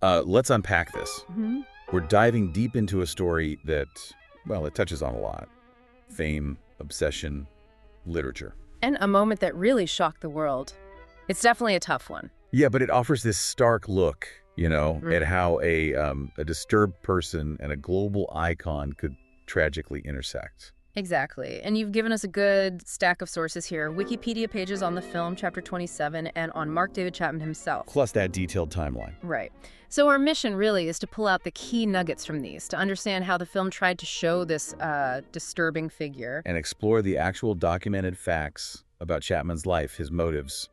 Let's unpack this. Mm-hmm. We're diving deep into a story that, well, it touches on a lot. Fame, obsession, literature. And a moment that really shocked the world. It's definitely a tough one. Yeah, but it offers this stark look, at how a disturbed person and a global icon could tragically intersect. Exactly. And you've given us a good stack of sources here. Wikipedia pages on the film, Chapter 27, and on Mark David Chapman himself. Plus that detailed timeline. Right. So our mission really is to pull out the key nuggets from these, to understand how the film tried to show this disturbing figure. And explore the actual documented facts about Chapman's life, his motives,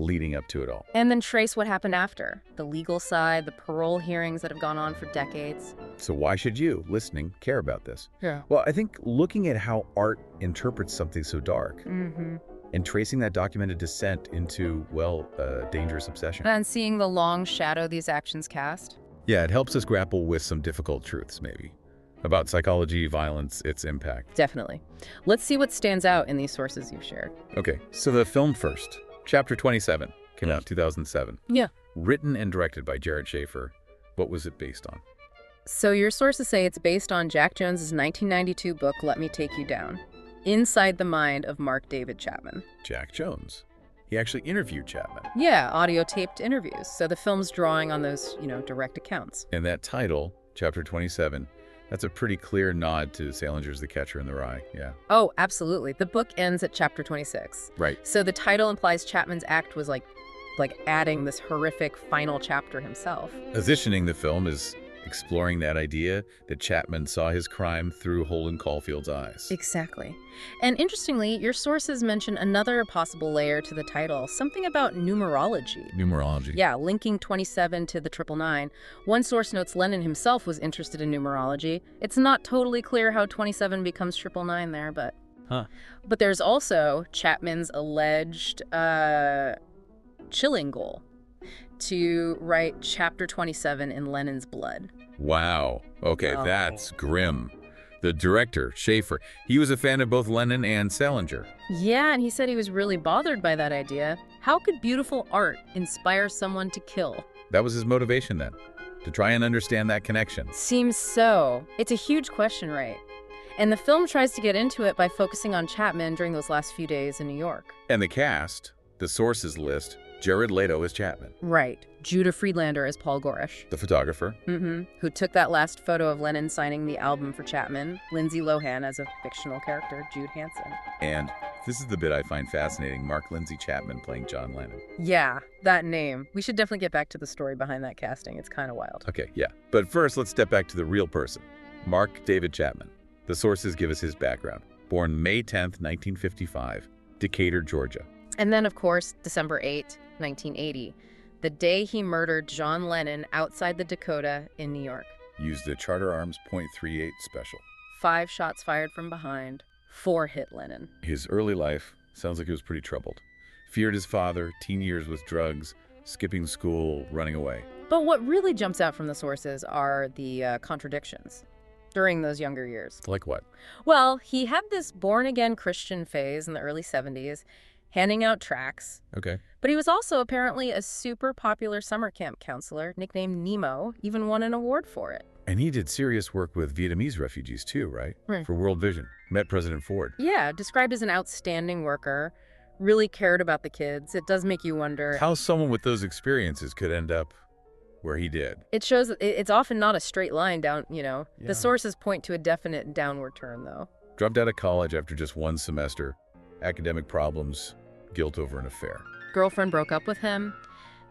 leading up to it all. And then trace what happened after. The legal side, the parole hearings that have gone on for decades. So why should you, listening, care about this? Yeah. Well, I think looking at how art interprets something so dark and tracing that documented descent into, well, a dangerous obsession. And seeing the long shadow these actions cast. Yeah, it helps us grapple with some difficult truths, maybe, about psychology, violence, its impact. Definitely. Let's see what stands out in these sources you've shared. Okay, so the film first. Chapter 27 came out in 2007. Yeah. Written and directed by Jared Schaefer. What was it based on? So your sources say it's based on Jack Jones's 1992 book, Let Me Take You Down, inside the mind of Mark David Chapman. Jack Jones. He actually interviewed Chapman. Yeah, audio-taped interviews. So the film's drawing on those, direct accounts. And that title, Chapter 27, that's a pretty clear nod to Salinger's The Catcher in the Rye, yeah. Oh, absolutely. The book ends at Chapter 26. Right. So the title implies Chapman's act was like adding this horrific final chapter himself. Positioning the film is exploring that idea that Chapman saw his crime through Holden Caulfield's eyes. Exactly. And interestingly, your sources mention another possible layer to the title, something about numerology. Numerology. Yeah, linking 27 to the 999. One source notes Lennon himself was interested in numerology. It's not totally clear how 27 becomes 999 there, but... Huh. But there's also Chapman's alleged chilling goal to write Chapter 27 in Lennon's blood. Wow. Okay, Oh. That's grim. The director, Schaefer, he was a fan of both Lennon and Salinger. Yeah, and he said he was really bothered by that idea. How could beautiful art inspire someone to kill? That was his motivation then, to try and understand that connection. Seems so. It's a huge question, right? And the film tries to get into it by focusing on Chapman during those last few days in New York. And the cast, the sources list, Jared Leto as Chapman. Right. Judah Friedlander as Paul Goresh. The photographer. Who took that last photo of Lennon signing the album for Chapman. Lindsay Lohan as a fictional character, Jude Hansen. And this is the bit I find fascinating, Mark Lindsay Chapman playing John Lennon. Yeah, that name. We should definitely get back to the story behind that casting. It's kind of wild. Okay, yeah. But first, let's step back to the real person, Mark David Chapman. The sources give us his background. Born May 10th, 1955, Decatur, Georgia. And then, of course, December 8, 1980, the day he murdered John Lennon outside the Dakota in New York. Used the Charter Arms .38 special. 5 shots fired from behind, 4 hit Lennon. His early life sounds like he was pretty troubled. Feared his father, teen years with drugs, skipping school, running away. But what really jumps out from the sources are the contradictions during those younger years. Like what? Well, he had this born-again Christian phase in the early 70s, handing out tracts. Okay. But he was also apparently a super popular summer camp counselor, nicknamed Nemo, even won an award for it. And he did serious work with Vietnamese refugees too, right? Right. For World Vision. Met President Ford. Yeah, described as an outstanding worker, really cared about the kids. It does make you wonder. How someone with those experiences could end up where he did. It shows that it's often not a straight line down, Yeah. The sources point to a definite downward turn, though. Dropped out of college after just one semester. Academic problems. Guilt over an affair. Girlfriend broke up with him.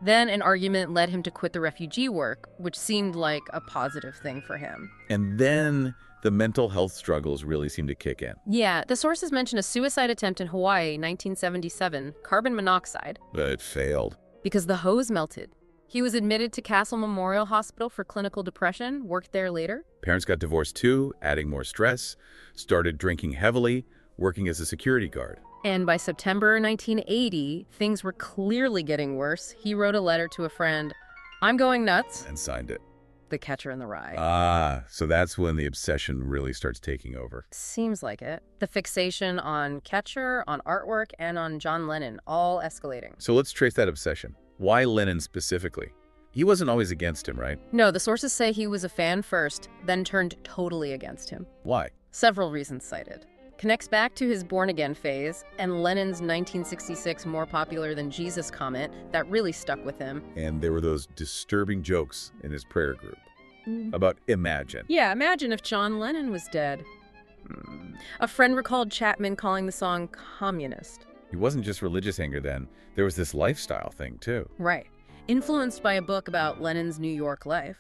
Then an argument led him to quit the refugee work, which seemed like a positive thing for him. And then the mental health struggles really seemed to kick in. Yeah, the sources mention a suicide attempt in Hawaii, 1977, carbon monoxide, But it failed. because the hose melted. He was admitted to Castle Memorial Hospital for clinical depression, worked there later. Parents got divorced too, adding more stress, started drinking heavily, working as a security guard. And by September 1980, things were clearly getting worse. He wrote a letter to a friend, "I'm going nuts." And signed it. The Catcher in the Rye. Ah, so that's when the obsession really starts taking over. Seems like it. The fixation on Catcher, on artwork, and on John Lennon, all escalating. So let's trace that obsession. Why Lennon specifically? He wasn't always against him, right? No, the sources say he was a fan first, then turned totally against him. Why? Several reasons cited. Connects back to his born-again phase and Lennon's 1966 more popular than Jesus comment that really stuck with him. And there were those disturbing jokes in his prayer group about imagine. Yeah, imagine if John Lennon was dead. A friend recalled Chapman calling the song communist. He wasn't just religious anger then. There was this lifestyle thing, too. Right. Influenced by a book about Lennon's New York life.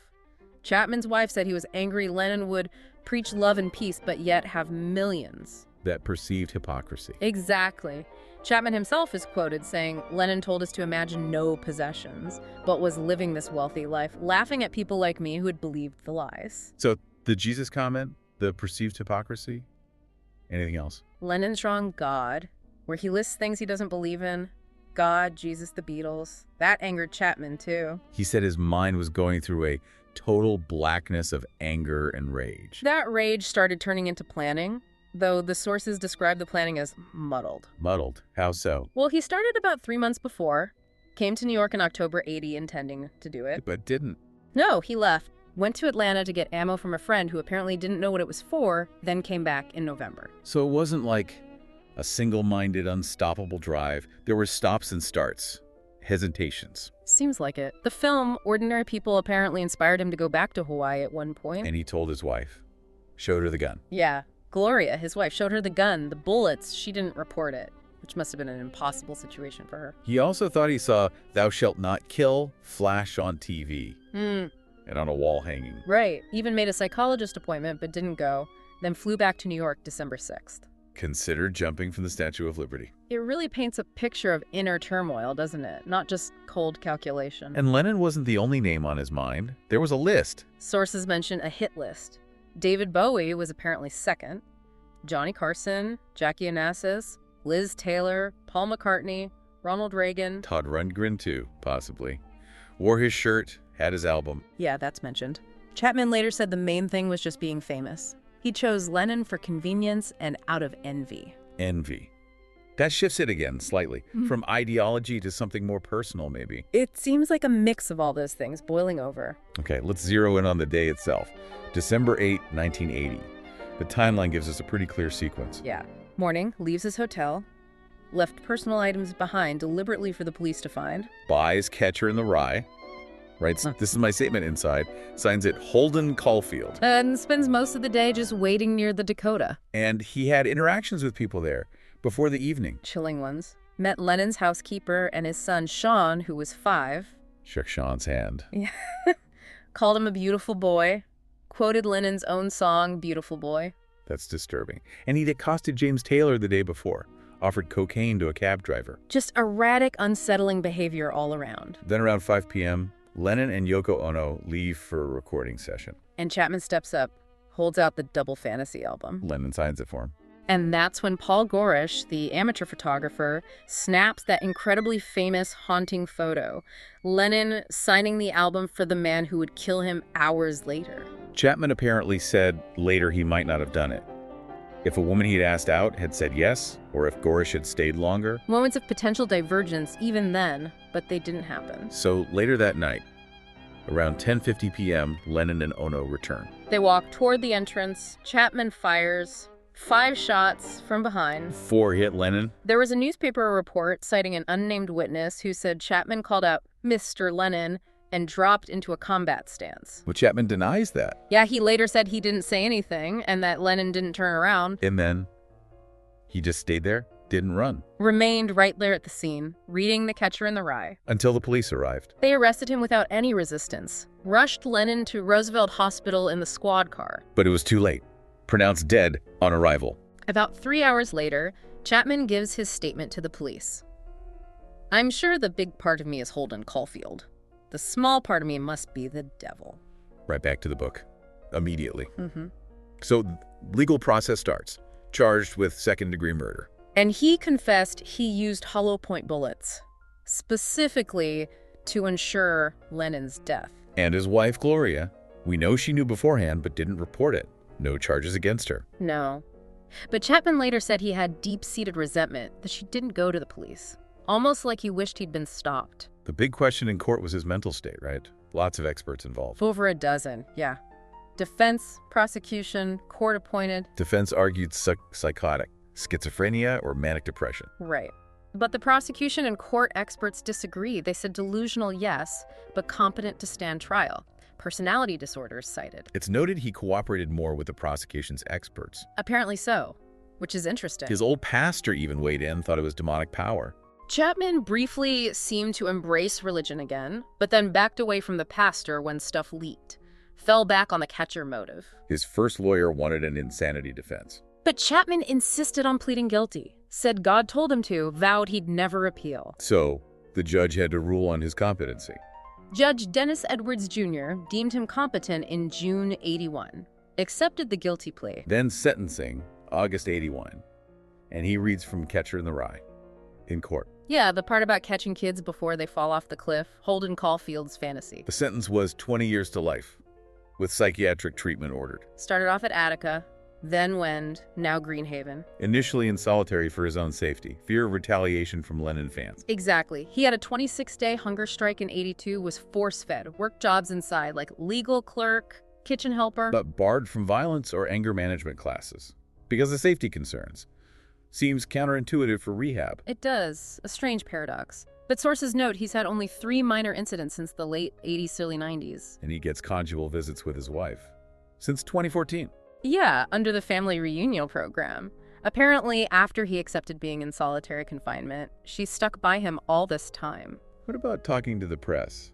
Chapman's wife said he was angry Lennon would preach love and peace, but yet have millions. That perceived hypocrisy. Exactly. Chapman himself is quoted saying, Lennon told us to imagine no possessions, but was living this wealthy life, laughing at people like me who had believed the lies. So the Jesus comment, the perceived hypocrisy, anything else? Lennon's drawing God, where he lists things he doesn't believe in. God, Jesus, the Beatles. That angered Chapman, too. He said his mind was going through a total blackness of anger and rage. That rage started turning into planning, though the sources describe the planning as muddled. Muddled? How so? Well, he started about 3 months before, came to New York in October '80 intending to do it. But didn't. No, he left, went to Atlanta to get ammo from a friend who apparently didn't know what it was for, then came back in November. So it wasn't like a single-minded, unstoppable drive. There were stops and starts, hesitations. Seems like it. The film, Ordinary People, apparently inspired him to go back to Hawaii at one point. And he told his wife, showed her the gun. Yeah. Gloria, his wife, showed her the gun, the bullets. She didn't report it, which must have been an impossible situation for her. He also thought he saw "Thou shalt not kill" flash on TV and on a wall hanging. Right. Even made a psychologist appointment, but didn't go. Then flew back to New York December 6th. Consider jumping from the Statue of Liberty. It really paints a picture of inner turmoil, doesn't it? Not just cold calculation. And Lennon wasn't the only name on his mind. There was a list. Sources mention a hit list. David Bowie was apparently second. Johnny Carson, Jackie Onassis, Liz Taylor, Paul McCartney, Ronald Reagan. Todd Rundgren, too, possibly. Wore his shirt, had his album. Yeah, that's mentioned. Chapman later said the main thing was just being famous. He chose Lennon for convenience and out of envy. Envy. That shifts it again slightly, from ideology to something more personal, maybe. It seems like a mix of all those things boiling over. Okay, let's zero in on the day itself. December 8, 1980. The timeline gives us a pretty clear sequence. Yeah. Morning, leaves his hotel, left personal items behind deliberately for the police to find. Buys Catcher in the Rye. Writes, this is my statement inside. Signs it Holden Caulfield. And spends most of the day just waiting near the Dakota. And he had interactions with people there before the evening. Chilling ones. Met Lennon's housekeeper and his son, Sean, who was 5. Shook Sean's hand. Yeah. Called him a beautiful boy. Quoted Lennon's own song, Beautiful Boy. That's disturbing. And he'd accosted James Taylor the day before. Offered cocaine to a cab driver. Just erratic, unsettling behavior all around. Then around 5 p.m., Lennon and Yoko Ono leave for a recording session. And Chapman steps up, holds out the Double Fantasy album. Lennon signs it for him. And that's when Paul Gorish, the amateur photographer, snaps that incredibly famous, haunting photo. Lennon signing the album for the man who would kill him hours later. Chapman apparently said later he might not have done it. If a woman he'd asked out had said yes, or if Gorish had stayed longer. Moments of potential divergence even then, but they didn't happen. So later that night, around 10:50 p.m., Lennon and Ono return. They walk toward the entrance. Chapman fires 5 shots from behind. 4 hit Lennon. There was a newspaper report citing an unnamed witness who said Chapman called out Mr. Lennon and dropped into a combat stance. Well, Chapman denies that. Yeah, he later said he didn't say anything and that Lennon didn't turn around. And then he just stayed there, didn't run. Remained right there at the scene, reading The Catcher in the Rye. Until the police arrived. They arrested him without any resistance. Rushed Lennon to Roosevelt Hospital in the squad car. But it was too late. Pronounced dead on arrival. About 3 hours later, Chapman gives his statement to the police. I'm sure the big part of me is Holden Caulfield. The small part of me must be the devil. Right back to the book. Immediately. So legal process starts. Charged with second-degree murder. And he confessed he used hollow point bullets, specifically to ensure Lennon's death. And his wife, Gloria, we know she knew beforehand but didn't report it. No charges against her. No. But Chapman later said he had deep-seated resentment that she didn't go to the police. Almost like he wished he'd been stopped. The big question in court was his mental state, right? Lots of experts involved. Over a dozen, yeah. Defense, prosecution, court-appointed. Defense argued psychotic, schizophrenia, or manic depression. Right. But the prosecution and court experts disagreed. They said delusional, yes, but competent to stand trial. Personality disorders cited. It's noted he cooperated more with the prosecution's experts. Apparently so, which is interesting. His old pastor even weighed in, thought it was demonic power. Chapman briefly seemed to embrace religion again, but then backed away from the pastor when stuff leaked. Fell back on the catcher motive. His first lawyer wanted an insanity defense. But Chapman insisted on pleading guilty, said God told him to, vowed he'd never appeal. So, the judge had to rule on his competency. Judge Dennis Edwards Jr. deemed him competent in June 81, accepted the guilty plea. Then sentencing, August 81. And he reads from Catcher in the Rye, in court. Yeah, the part about catching kids before they fall off the cliff, Holden Caulfield's fantasy. The sentence was 20 years to life, with psychiatric treatment ordered. Started off at Attica, then Wend, now Greenhaven. Initially in solitary for his own safety, fear of retaliation from Lenin fans. Exactly. He had a 26-day hunger strike in 82, was force-fed, worked jobs inside like legal clerk, kitchen helper. But barred from violence or anger management classes because of safety concerns. Seems counterintuitive for rehab. It does. A strange paradox. But sources note he's had only 3 minor incidents since the late 80s, early 90s. And he gets conjugal visits with his wife. Since 2014. Yeah, under the family reunion program. Apparently, after he accepted being in solitary confinement, she stuck by him all this time. What about talking to the press?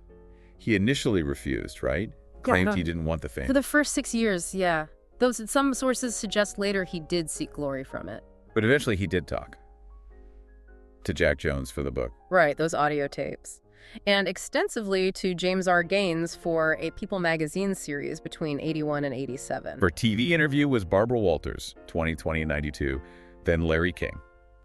He initially refused, right? Claimed he didn't want the fame. For the first 6 years, yeah. Though some sources suggest later he did seek glory from it. But eventually he did talk to Jack Jones for the book. Right, those audio tapes. And extensively to James R. Gaines for a People magazine series between 81 and 87. For TV interview was Barbara Walters, 2020 and 92, then Larry King.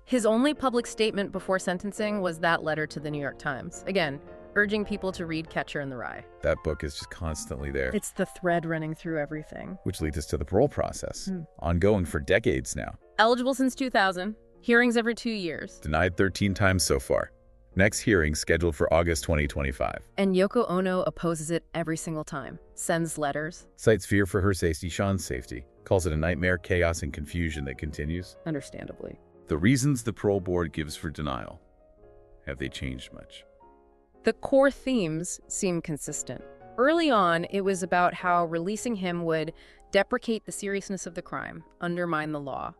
His only public statement before sentencing was that letter to the New York Times. Again, urging people to read Catcher in the Rye. That book is just constantly there. It's the thread running through everything. Which leads us to the parole process, ongoing for decades now. Eligible since 2000, hearings every 2 years. Denied 13 times so far. Next hearing scheduled for August 2025. And Yoko Ono opposes it every single time. Sends letters. Cites fear for her safety, Sean's safety. Calls it a nightmare, chaos, and confusion that continues. Understandably. The reasons the parole board gives for denial. Have they changed much? The core themes seem consistent. Early on, it was about how releasing him would deprecate the seriousness of the crime, undermine the law.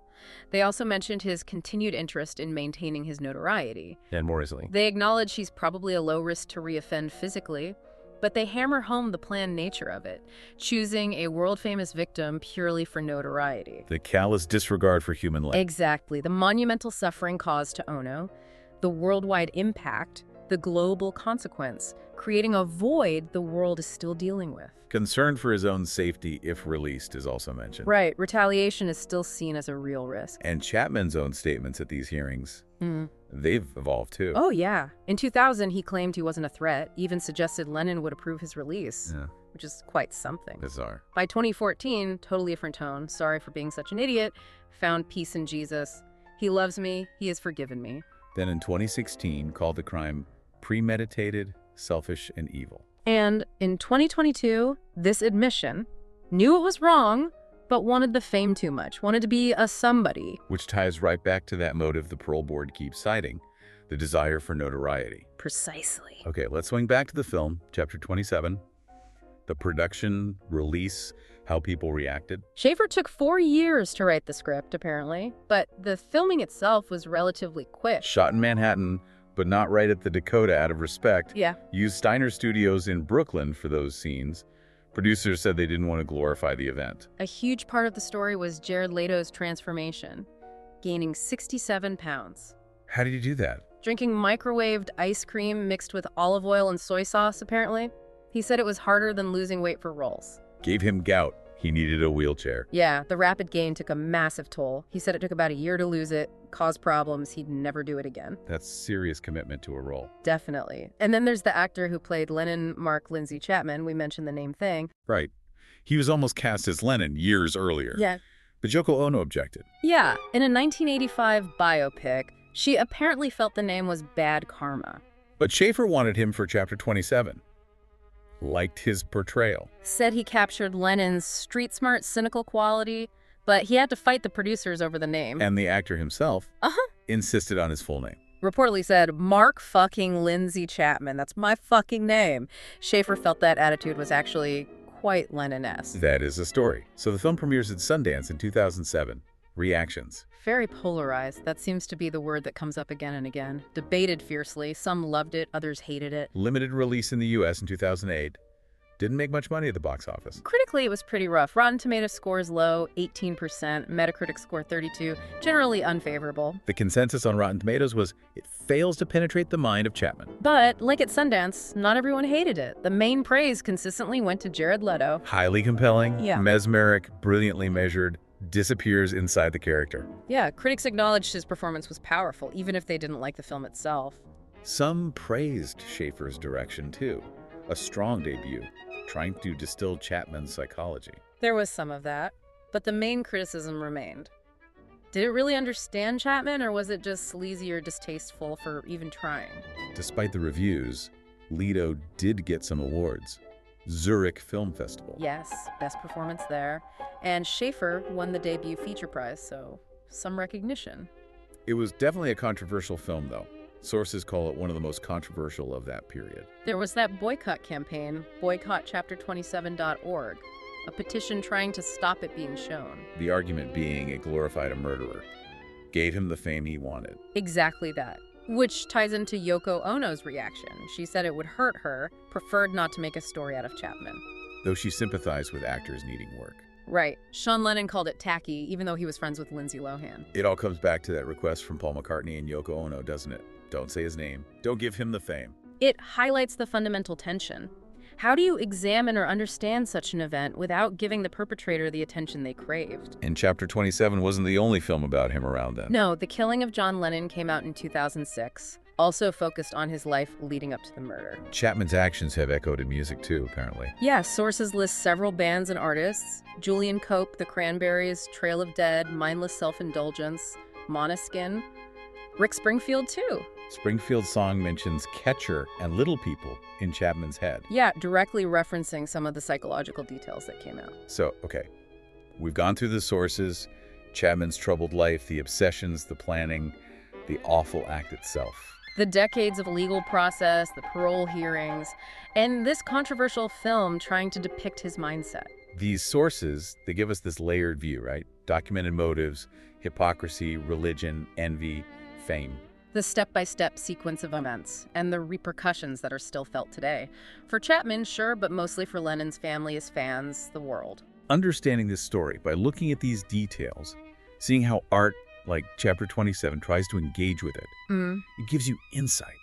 They also mentioned his continued interest in maintaining his notoriety. And more easily. They acknowledge he's probably a low risk to reoffend physically, but they hammer home the planned nature of it, choosing a world-famous victim purely for notoriety. The callous disregard for human life. Exactly. The monumental suffering caused to Ono, the worldwide impact, the global consequence, creating a void the world is still dealing with. Concern for his own safety if released is also mentioned. Right. Retaliation is still seen as a real risk. And Chapman's own statements at these hearings, they've evolved too. Oh, yeah. In 2000, he claimed he wasn't a threat, even suggested Lenin would approve his release, which is quite something. Bizarre. By 2014, totally different tone. Sorry for being such an idiot. Found peace in Jesus. He loves me. He has forgiven me. Then in 2016, called the crime premeditated, selfish, and evil. And in 2022, this admission, knew it was wrong, but wanted the fame too much, wanted to be a somebody. Which ties right back to that motive the parole board keeps citing, the desire for notoriety. Precisely. Okay, let's swing back to the film, chapter 27. The production, release, how people reacted. Schaefer took 4 years to write the script, apparently, but the filming itself was relatively quick. Shot in Manhattan, but not right at the Dakota out of respect. Yeah. Used Steiner Studios in Brooklyn for those scenes. Producers said they didn't want to glorify the event. A huge part of the story was Jared Leto's transformation, gaining 67 pounds. How did he do that? Drinking microwaved ice cream mixed with olive oil and soy sauce, apparently. He said it was harder than losing weight for roles. Gave him gout. He needed a wheelchair. Yeah, the rapid gain took a massive toll. He said it took about a year to lose it, caused problems, he'd never do it again. That's serious commitment to a role. Definitely. And then there's the actor who played Lennon, Mark Lindsay Chapman. We mentioned the name thing. Right. He was almost cast as Lennon years earlier. Yeah. But Yoko Ono objected. Yeah, in a 1985 biopic, she apparently felt the name was bad karma. But Schaefer wanted him for chapter 27. liked his portrayal. Said he captured Lennon's street-smart, cynical quality, but he had to fight the producers over the name. And the actor himself insisted on his full name. Reportedly said, Mark fucking Lindsay Chapman. That's my fucking name. Schaefer felt that attitude was actually quite Lennon-esque. That is a story. So the film premieres at Sundance in 2007. Reactions. Very polarized. That seems to be the word that comes up again and again. Debated fiercely. Some loved it, others hated it. Limited release in the U.S. in 2008. Didn't make much money at the box office. Critically, it was pretty rough. Rotten Tomatoes scores low, 18%. Metacritic score 32. Generally unfavorable. The consensus on Rotten Tomatoes was it fails to penetrate the mind of Chapman. But, like at Sundance, not everyone hated it. The main praise consistently went to Jared Leto. Highly compelling, Yeah. mesmeric, brilliantly measured, disappears inside the character. Yeah, critics acknowledged his performance was powerful, even if they didn't like the film itself. Some praised Schaefer's direction, too. A strong debut, trying to distill Chapman's psychology. There was some of that, but the main criticism remained. Did it really understand Chapman, or was it just sleazy or distasteful for even trying? Despite the reviews, Leto did get some awards. Zurich Film Festival. Yes, best performance there. And Schaefer won the debut feature prize, so some recognition. It was definitely a controversial film, though. Sources call it one of the most controversial of that period. There was that boycott campaign, boycottchapter27.org, a petition trying to stop it being shown. The argument being it glorified a murderer, gave him the fame he wanted. Exactly that. Which ties into Yoko Ono's reaction. She said it would hurt her, preferred not to make a story out of Chapman. Though she sympathized with actors needing work. Right. Sean Lennon called it tacky, even though he was friends with Lindsay Lohan. It all comes back to that request from Paul McCartney and Yoko Ono, doesn't it? Don't say his name. Don't give him the fame. It highlights the fundamental tension. How do you examine or understand such an event without giving the perpetrator the attention they craved? And Chapter 27 wasn't the only film about him around then. No, The Killing of John Lennon came out in 2006, also focused on his life leading up to the murder. Chapman's actions have echoed in music too, apparently. Yes, sources list several bands and artists: Julian Cope, The Cranberries, Trail of Dead, Mindless Self-Indulgence, Måneskin, Rick Springfield too. Springfield's song mentions Catcher and Little People in Chapman's head. Yeah, directly referencing some of the psychological details that came out. So, okay, we've gone through the sources, Chapman's troubled life, the obsessions, the planning, the awful act itself. The decades of legal process, the parole hearings, and this controversial film trying to depict his mindset. These sources, they give us this layered view, right? Documented motives, hypocrisy, religion, envy, fame. The step-by-step sequence of events, and the repercussions that are still felt today. For Chapman, sure, but mostly for Lennon's family, his fans, the world. Understanding this story by looking at these details, seeing how art like Chapter 27 tries to engage with it, it gives you insight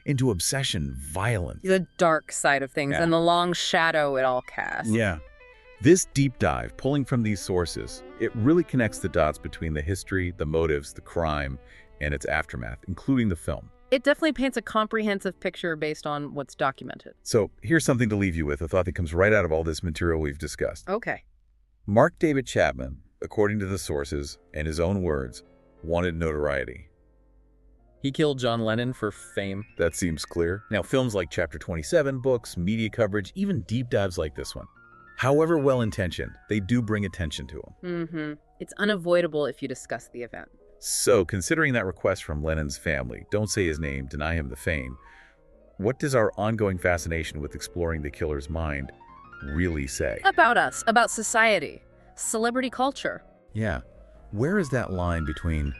into obsession, violence. The dark side of things, and the long shadow it all casts. Yeah. This deep dive, pulling from these sources, it really connects the dots between the history, the motives, the crime, and its aftermath, including the film. It definitely paints a comprehensive picture based on what's documented. So here's something to leave you with, a thought that comes right out of all this material we've discussed. Okay. Mark David Chapman, according to the sources and his own words, wanted notoriety. He killed John Lennon for fame. That seems clear. Now, films like Chapter 27, books, media coverage, even deep dives like this one, however well-intentioned, they do bring attention to him. It's unavoidable if you discuss the event. So, considering that request from Lennon's family, don't say his name, deny him the fame, what does our ongoing fascination with exploring the killer's mind really say? About us, about society, celebrity culture. Yeah. Where is that line between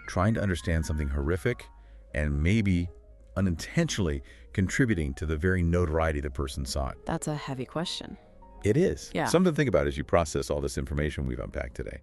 trying to understand something horrific and maybe unintentionally contributing to the very notoriety the person sought? That's a heavy question. It is. Yeah. Something to think about as you process all this information we've unpacked today.